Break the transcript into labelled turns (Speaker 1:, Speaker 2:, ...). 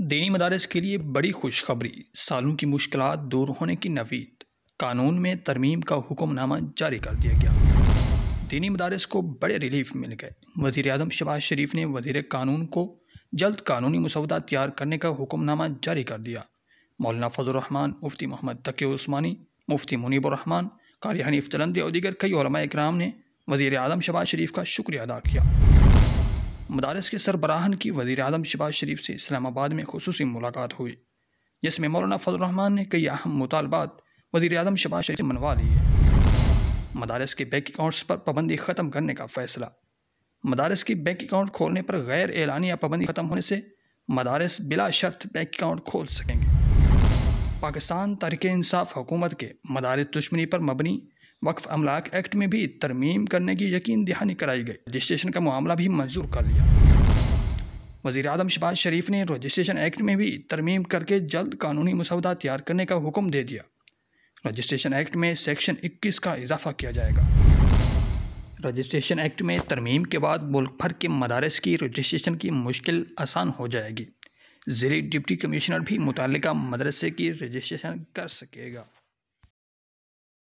Speaker 1: دینی مدارس کے لیے بڑی خوشخبری، سالوں کی مشکلات دور ہونے کی نوید، قانون میں ترمیم کا حکم نامہ جاری کر دیا گیا۔ دینی مدارس کو بڑے ریلیف مل گئے۔ وزیر اعظم شہباز شریف نے وزیر قانون کو جلد قانونی مسودہ تیار کرنے کا حکم نامہ جاری کر دیا۔ مولانا فضل الرحمان، مفتی محمد تقی عثمانی، مفتی منیب الرحمان، قاری حنیف جلندی اور دیگر کئی علماء اکرام نے وزیر اعظم شہباز شریف کا شکریہ ادا کیا۔ مدارس کے سربراہان کی وزیر اعظم شہباز شریف سے اسلام آباد میں خصوصی ملاقات ہوئی، جس میں مولانا فضل الرحمان نے کئی اہم مطالبات وزیر اعظم شہباز شریف سے منوا لیے۔ مدارس کے بینک اکاؤنٹس پر پابندی ختم کرنے کا فیصلہ۔ مدارس کی بینک اکاؤنٹ کھولنے پر غیر اعلانیہ پابندی ختم ہونے سے مدارس بلا شرط بینک اکاؤنٹ کھول سکیں گے۔ پاکستان تحریک انصاف حکومت کے مدارس دشمنی پر مبنی وقف املاک ایکٹ میں بھی ترمیم کرنے کی یقین دہانی کرائی گئی۔ رجسٹریشن کا معاملہ بھی منظور کر لیا۔ وزیر اعظم شہباز شریف نے رجسٹریشن ایکٹ میں بھی ترمیم کر کے جلد قانونی مسودہ تیار کرنے کا حکم دے دیا۔ رجسٹریشن ایکٹ میں سیکشن 21 کا اضافہ کیا جائے گا۔ رجسٹریشن ایکٹ میں ترمیم کے بعد ملک بھر کے مدارس کی رجسٹریشن کی مشکل آسان ہو جائے گی۔ ضلعی ڈپٹی کمشنر بھی متعلقہ مدرسے کی رجسٹریشن کر سکے گا۔